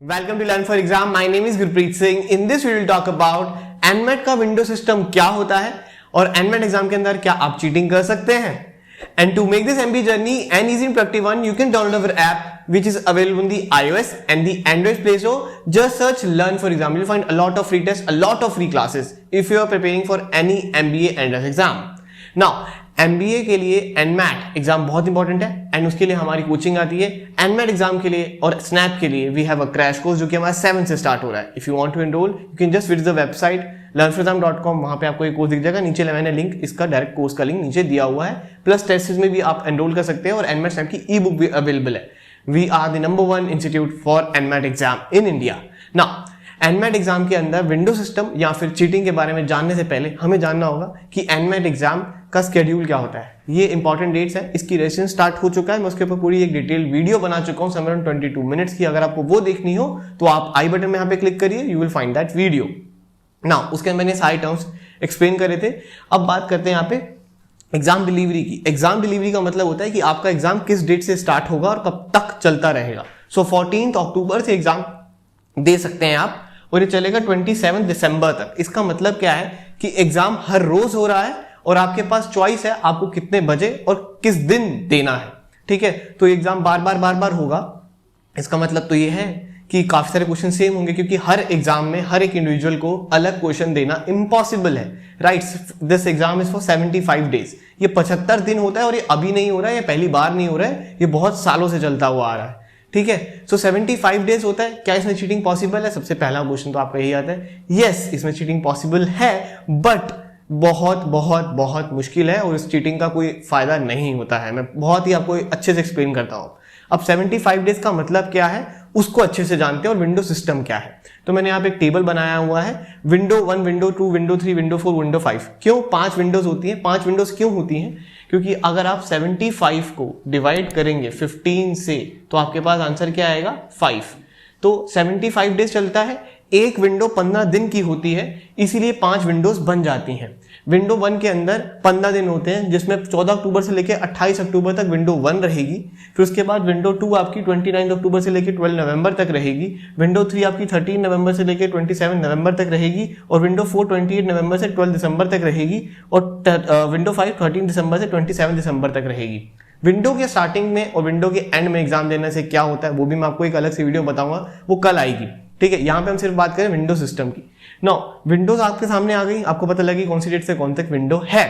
Welcome to Learn for Exam. My name is Gurpreet Singh. In this we will talk about NMAT का window system क्या होता है और NMAT exam के अंदर क्या आप चीटिंग कर सकते हैं. And to make this MB journey and easy and productive one, you can download our app which is available on the iOS and the Android Play Store. Just search Learn for Exam. You'll find a lot of free tests, a lot of free classes if you are preparing for any MBA entrance exam. Now MBA के लिए NMAT exam बहुत important है and उसके लिए हमारी coaching आती है. NMAT exam के लिए और स्नैप के लिए we have a crash course जो कि हमारा 7 से स्टार्ट हो रहा है. If you want to enroll you can just visit the website learnforexam.com. वहां पे आपको एक कोर्स दिख जाएगा. नीचे मैंने लिंक इसका डायरेक्ट कोर्स का लिंक नीचे दिया हुआ है. प्लस टेस्ट में भी आप एनरोल कर सकते हैं और NMAT स्नैप की ई बुक भी अवेलेबल है. We are the number 1 institute for NMAT exam in India. Now NMAT exam के अंदर विंडो सिस्टम या फिर चीटिंग के बारे में जानने से पहले हमें जानना होगा कि NMAT एग्जाम का स्केड्यूल क्या होता है. ये इंपॉर्टेंट डेट्स है. इसकी रजिस्ट्रेशन स्टार्ट हो चुका है. मैं उसके ऊपर पूरी एक डिटेल वीडियो बना चुका हूं समराउंड 22 मिनट्स की. अगर आपको वो देखनी हो तो आप आई बटन में यहाँ पे क्लिक करिए. You will find that video. Now उसके अंदर मैंने सारे टर्म्स एक्सप्लेन करे थे. अब बात करते हैं यहाँ पे एग्जाम डिलीवरी की. एग्जाम डिलीवरी का मतलब होता है कि आपका एग्जाम किस डेट से स्टार्ट होगा और कब तक चलता रहेगा. सो 14 अक्टूबर से एग्जाम दे सकते हैं आप और ये चलेगा 27 दिसंबर तक. इसका मतलब क्या है कि एग्जाम हर रोज हो रहा है और आपके पास चॉइस है आपको कितने बजे और किस दिन देना है. ठीक है, तो एग्जाम बार बार होगा. इसका मतलब तो ये है कि काफी सारे क्वेश्चन सेम होंगे क्योंकि हर एग्जाम में हर एक इंडिविजुअल को अलग क्वेश्चन देना इम्पॉसिबल है. Right, this exam is for 75 days. ये 75 दिन होता है और ये अभी नहीं हो रहा है, ये पहली बार नहीं हो रहा है, ये बहुत सालों से चलता हुआ आ रहा है. ठीक है, सो 75 डेज होता है. क्या इसमें चीटिंग पॉसिबल है? सबसे पहला क्वेश्चन तो आपका यही आता है. यस, इसमें चीटिंग पॉसिबल है बट बहुत बहुत बहुत मुश्किल है और इस चीटिंग का कोई फायदा नहीं होता है. मैं बहुत ही आपको अच्छे से एक्सप्लेन करता हूं. अब 75 डेज का मतलब क्या है उसको अच्छे से जानते हैं और विंडो सिस्टम क्या है. तो मैंने यहाँ पे एक टेबल बनाया हुआ है. Window 1, window 2, window 3, window 4, window 5. क्यों 5 विंडोज होती हैं? 5 विंडोज क्यों होती हैं? क्योंकि अगर आप 75 को डिवाइड करेंगे 15 से तो आपके पास आंसर क्या आएगा? 5. तो 75 डेज चलता है. एक विंडो 15 दिन की होती है, इसीलिए 5 विंडोज बन जाती हैं. विंडो 1 के अंदर 15 दिन होते हैं जिसमें 14 अक्टूबर से लेकर 28 अक्टूबर तक विंडो 1 रहेगी. फिर उसके बाद विंडो 2 आपकी 29 अक्टूबर से लेकर 12 नवंबर तक रहेगी. विंडो 3 आपकी 13 नवंबर से लेकर 27 नवंबर तक रहेगी और विंडो 4 28 नवंबर से 12 दिसंबर तक रहेगी और विंडो 5 13 दिसंबर से 27 दिसंबर तक रहेगी. विंडो के स्टार्टिंग में और विंडो के एंड में एग्जाम देने से क्या होता है वो भी मैं आपको एक अलग से वीडियो बताऊंगा, वो कल आएगी. ठीक है, यहां पे हम सिर्फ बात करें विंडो सिस्टम की. नाउ विंडोज आपके सामने आ गई, आपको पता लगी कौन सी डेट से कौन तक विंडो है.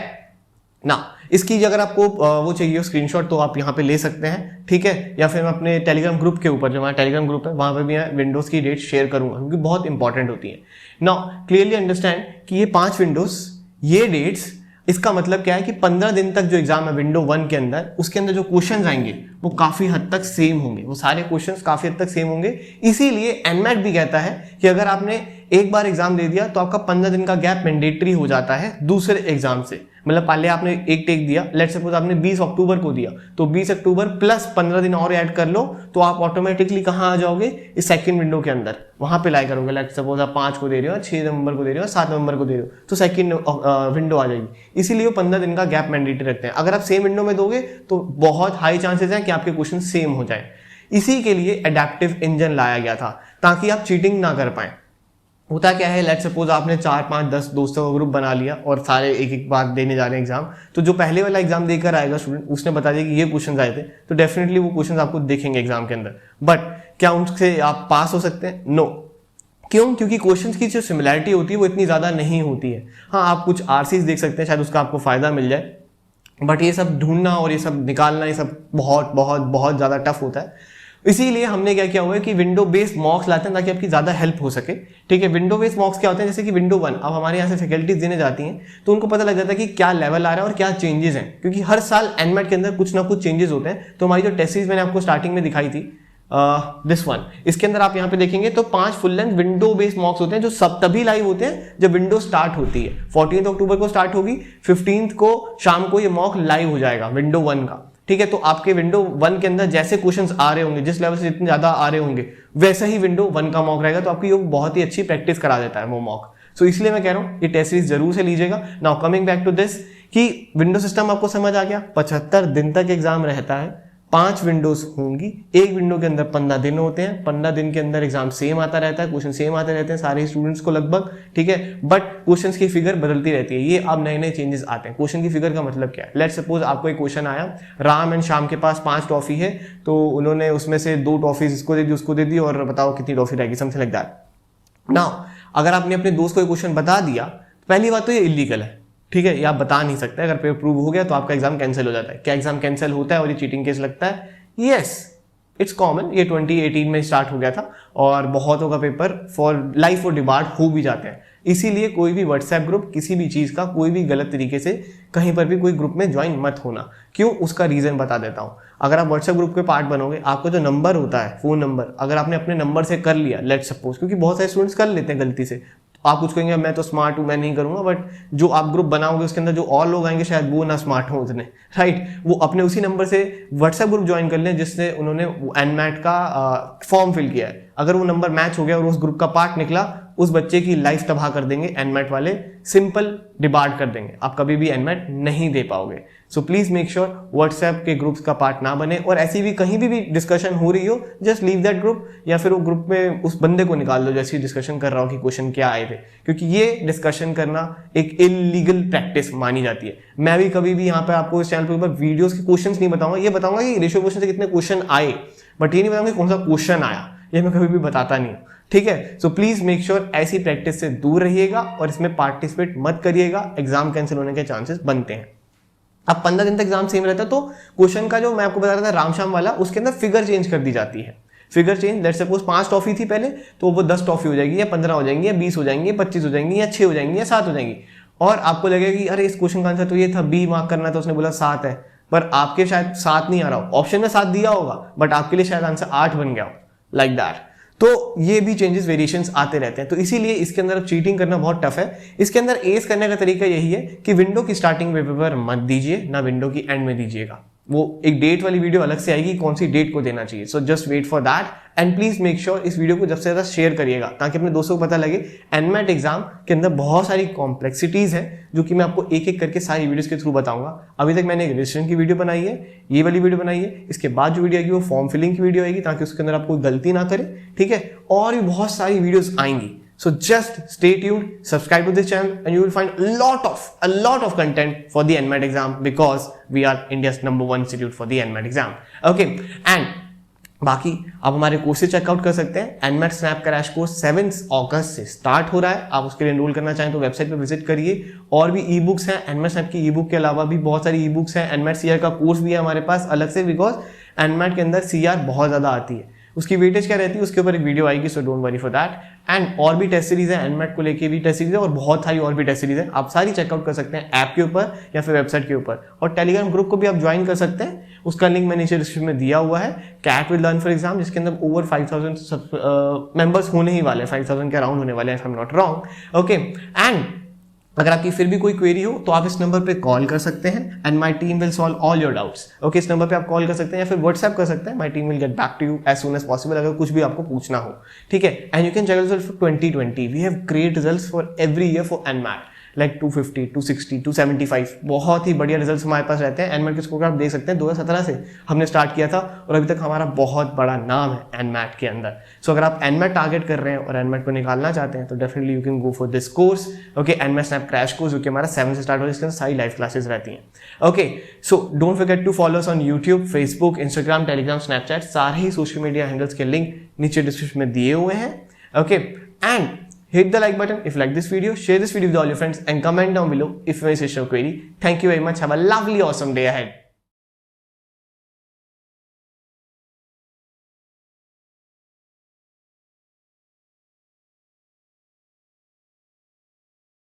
ना इसकी अगर आपको वो चाहिए स्क्रीनशॉट तो आप यहाँ पे ले सकते हैं. ठीक है, या फिर मैं अपने टेलीग्राम ग्रुप के ऊपर जो हमारा टेलीग्राम ग्रुप है वहां पे भी मैं विंडोज की डेट शेयर करूंगा क्योंकि बहुत इंपॉर्टेंट होती है. नाउ क्लियरली अंडरस्टैंड कि ये 5 विंडोज, ये डेट्स, इसका मतलब क्या है कि 15 दिन तक जो एग्जाम है विंडो 1 के अंदर, उसके अंदर जो क्वेश्चंस आएंगे वो काफी हद तक सेम होंगे. वो सारे क्वेश्चंस काफी हद तक सेम होंगे. इसीलिए NMAT भी कहता है कि अगर आपने एक बार एग्जाम दे दिया तो आपका 15 दिन का गैप मैंडेटरी हो जाता है दूसरे एग्जाम से. मतलब पहले आपने एक टेक दिया, लेट सपोज आपने 20 अक्टूबर को दिया तो 20 अक्टूबर प्लस 15 दिन और ऐड कर लो तो आप ऑटोमेटिकली कहां आ जाओगे? इस सेकंड विंडो के अंदर. वहां पे लाई करोगे. लेट सपोज आप 5 को दे रहे हो, 6 नवंबर को दे रहे हो, 7 नवंबर को दे रहे हो तो सेकंड विंडो आ जाएगी. इसीलिए वो 15 दिन का गैप मैंडेटरी रखते हैं. अगर आप सेम विंडो में दोगे तो बहुत हाई चांसेस है कि आपके क्वेश्चन सेम हो जाए. इसी के लिए एडेप्टिव इंजन लाया गया था ताकि आप चीटिंग ना कर पाए. होता क्या है, लेट सपोज आपने 4, 5, 10 दोस्तों का ग्रुप बना लिया और सारे एक बार देने जा रहे हैं एग्जाम. तो जो पहले वाला एग्जाम देकर आएगा स्टूडेंट, उसने बता दिया कि ये क्वेश्चंस आए थे तो डेफिनेटली वो क्वेश्चंस आपको दिखेंगे एग्जाम के अंदर. बट क्या उनसे आप पास हो सकते हैं? नो. क्यों? क्योंकि क्वेश्चंस की जो सिमिलैरिटी होती है वो इतनी ज्यादा नहीं होती है. हाँ, आप कुछ आरसीज देख सकते हैं, शायद उसका आपको फायदा मिल जाए. बट ये सब ढूंढना और ये सब निकालना, ये सब बहुत बहुत बहुत ज्यादा टफ होता है. इसीलिए हमने क्या किया हुआ है कि विंडो बेस्ड मॉक्स लाते हैं ताकि आपकी ज्यादा हेल्प हो सके. ठीक है, विंडो बेस्ड मॉक्स क्या होते हैं? जैसे कि विंडो 1 अब हमारे यहाँ से फैकल्टीज देने जाती हैं तो उनको पता लग जाता है कि क्या लेवल आ रहा है और क्या चेंजेस हैं, क्योंकि हर साल NMAT के अंदर कुछ ना कुछ चेंजेस होते हैं. तो हमारी जो टेस्ट सीरीज मैंने आपको स्टार्टिंग में दिखाई थी, दिस वन, इसके अंदर आप यहाँ पे देखेंगे तो 5 फुल लेंथ विंडो बेस्ड मॉक्स होते हैं जो सब तभी लाइव होते हैं जब विंडो स्टार्ट होती है. 14 अक्टूबर को स्टार्ट होगी, 15 को शाम को ये मॉक लाइव हो जाएगा विंडो 1 का. ठीक है, तो आपके विंडो 1 के अंदर जैसे क्वेश्चंस आ रहे होंगे, जिस लेवल से जितने ज्यादा आ रहे होंगे वैसा ही विंडो 1 का मॉक रहेगा. तो आपकी ये बहुत ही अच्छी प्रैक्टिस करा देता है वो मॉक. सो इसलिए मैं कह रहा हूँ ये टेस्ट सीरीज जरूर से लीजिएगा. Now coming back to this कि विंडो सिस्टम आपको समझ आ गया. 75 दिन तक एग्जाम रहता है. 5 विंडोज होंगी, एक विंडो के अंदर 15 दिन होते हैं, 15 दिन के अंदर एग्जाम सेम आता रहता है, क्वेश्चन सेम आते रहते हैं सारे स्टूडेंट्स को लगभग, ठीक है, बट क्वेश्चंस की फिगर बदलती रहती है। ये अब नए नए चेंजेस आते हैं। क्वेश्चन की फिगर का मतलब क्या है? लेट्स सपोज आपको एक क्वेश्चन आया, राम एंड श्याम के पास 5 टॉफी है, तो उन्होंने उसमें से 2 टॉफीज इसको दे दी, उसको दे दी, और बताओ कितनी टॉफी रहेगी, समथिंग लाइक दैट। नाउ अगर आपने अपने दोस्त को एक क्वेश्चन बता दिया, पहली बात तो ये इलीगल है, ठीक है, ये आप बता नहीं सकते। अगर पेपर प्रूव हो गया तो आपका एग्जाम कैंसिल हो जाता है। क्या एग्जाम कैंसिल होता है और ये चीटिंग केस लगता है? Yes, it's common. ये 2018 में स्टार्ट हो गया था और बहुतों का पेपर फॉर लाइफ और डिबार्ड हो भी जाते हैं। इसीलिए कोई भी व्हाट्सएप ग्रुप, किसी भी चीज का कोई भी गलत तरीके से कहीं पर भी कोई ग्रुप में ज्वाइन मत होना। क्यों? उसका रीजन बता देता हूं। अगर आप व्हाट्सएप ग्रुप के पार्ट बनोगे, आपका जो नंबर होता है, फोन नंबर, अगर आपने अपने नंबर से कर लिया, लेट्स सपोज, क्योंकि बहुत सारे स्टूडेंट्स कर लेते हैं गलती से, आप कुछ कहेंगे मैं तो स्मार्ट हूं, मैं नहीं करूंगा, बट जो आप ग्रुप बनाओगे उसके अंदर जो और लोग आएंगे शायद वो ना स्मार्ट हो उतने, राइट, वो अपने उसी नंबर से व्हाट्सएप ग्रुप ज्वाइन कर लें जिससे उन्होंने एनमैट का फॉर्म फिल किया है। अगर वो नंबर मैच हो गया और उस ग्रुप का पार्ट निकला, उस बच्चे की लाइफ तबाह कर देंगे एनमैट वाले, सिंपल डिबार्ड कर देंगे, आप कभी भी एनमैट नहीं दे पाओगे। So please make sure WhatsApp के ग्रुप्स का पार्ट ना बने, और ऐसी भी कहीं भी डिस्कशन हो रही हो, जस्ट लीव दैट ग्रुप, या फिर वो ग्रुप में उस बंदे को निकाल दो जैसी डिस्कशन कर रहा हो कि क्वेश्चन क्या आए थे, क्योंकि ये डिस्कशन करना एक इलीगल प्रैक्टिस मानी जाती है। मैं भी कभी भी यहाँ पे आपको इस चैनल पर वीडियोस के क्वेश्चंस नहीं बताऊंगा, ये बताऊंगा कि रेशियो क्वेश्चन से कितने क्वेश्चन आए, बट ये नहीं बताऊंगा कौन सा क्वेश्चन आया, ये मैं कभी भी बताता नहीं हूं, ठीक है। सो प्लीज मेक श्योर ऐसी प्रैक्टिस से दूर रहिएगा और इसमें पार्टिसिपेट मत करिएगा, एग्जाम कैंसिल होने के चांसेस बनते हैं। अब 15 दिन तक एग्जाम सेम रहता है, तो क्वेश्चन का जो मैं आपको बता रहा था रामश्याम वाला, उसके अंदर फिगर चेंज कर दी जाती है। Figure change, let's suppose 5 toffee थी पहले, तो वो 10 टॉफी हो जाएगी, या 15 हो जाएंगी, या 20 हो जाएंगी, या 25 हो जाएंगी, या 6 हो जाएंगी, या 7 हो जाएंगी। और आपको लगेगा कि अरे इस क्वेश्चन का आंसर तो ये था, बी मार्क करना था, उसने बोला 7 है, पर आपके शायद 7 नहीं आ रहा हो, ऑप्शन में 7 दिया होगा, बट आपके लिए शायद आंसर 8 बन गया हो, लाइक दैट। तो ये भी चेंजेस, वेरिएशंस आते रहते हैं, तो इसीलिए इसके अंदर चीटिंग करना बहुत टफ है। इसके अंदर एस करने का तरीका यही है कि विंडो की स्टार्टिंग में पेपर मत दीजिए, ना विंडो की एंड में दीजिएगा। वो एक डेट वाली वीडियो अलग से आएगी, कौन सी डेट को देना चाहिए, so just wait for that, and please make sure इस वीडियो को जब से ज्यादा शेयर करिएगा, ताकि अपने दोस्तों को पता लगे एनमैट एग्जाम के अंदर बहुत सारी कॉम्प्लेक्सिटीज है, जो कि मैं आपको एक एक करके सारी वीडियोस के थ्रू बताऊंगा। अभी तक मैंने एक रजिस्ट्रेशन की वीडियो बनाई है, ये वाली वीडियो बनाई है, इसके बाद जो वीडियो आएगी वो फॉर्म फिलिंग की वीडियो आएगी, ताकि उसके अंदर आप कोई गलती ना करें, ठीक है, और भी बहुत सारी वीडियोस आएंगी। So just stay tuned, subscribe to this channel, and you will find a lot of content for the NMAT exam, because we are India's #1 institute for the NMAT exam. Okay, and बाकी आप हमारे courses checkout कर सकते हैं। NMAT snap crash course 7 अगस्त से start हो रहा है, आप उसके लिए एनरोल करना चाहें तो वेबसाइट पर विजिट करिए। और भी ई बुक्स हैं, एनमैट स्नैप की ई बुक के अलावा भी बहुत सारी ई बुक्स हैं। एनमैट सीआर का कोर्स भी है हमारे पास अलग से, बिकॉज एनमैट के अंदर सीआर बहुत ज्यादा आती है, उसकी वेटेज क्या रहती है उसके ऊपर एक वीडियो आएगी, so don't worry for that. And और भी टेस्ट सीरीज है, एनमैट को लेके भी टेस्ट सीरीज है, और बहुत सारी और भी टेस्ट सीरीज है, आप सारी चेकआउट कर सकते हैं ऐप के ऊपर या फिर वेबसाइट के ऊपर। और टेलीग्राम ग्रुप को भी आप ज्वाइन कर सकते हैं, उसका लिंक मैंने नीचे डिस्क्रिप्शन में दिया हुआ है, CAT with learn for exam, जिसके अंदर ओवर 5000 मेंबर्स होने ही वाले, 5000 के अराउंड होने वाले हैं, if I am not wrong. Okay, and अगर आपकी फिर भी कोई क्वेरी हो तो आप इस नंबर पे कॉल कर सकते हैं, and my team will solve all your doubts. Okay, इस नंबर पे आप कॉल कर सकते हैं या फिर व्हाट्सएप कर सकते हैं, my team will get back to you as soon as possible, अगर कुछ भी आपको पूछना हो, ठीक है। And you can check result for 2020, we have great results for every year for NMAT, like 250, 260, 275, बहुत ही बढ़िया रिजल्ट्स हमारे पास रहते हैं। एनमैट के स्कोर आप देख सकते हैं, 2017 से हमने स्टार्ट किया था और अभी तक हमारा बहुत बड़ा नाम है एनमैट के अंदर। सो अगर आप एनमैट टारगेट कर रहे हैं और एनमैट को निकालना चाहते हैं तो definitely you can go for this course. Okay, NMAT snap crash course, जो कि हमारा 7 से स्टार्ट हो, जिसके अंदर सारी लाइव क्लासेस रहती हैं। Okay, so don't forget to follow us on YouTube, Facebook, Instagram, Telegram, Snapchat, सारे ही सोशल मीडिया हैंडल्स के लिंक नीचे डिस्क्रिप्शन में दिए हुए हैं। Okay, and hit the like button if you like this video, share this video with all your friends, and comment down below if you have a query. Thank you very much. Have a lovely, awesome day ahead.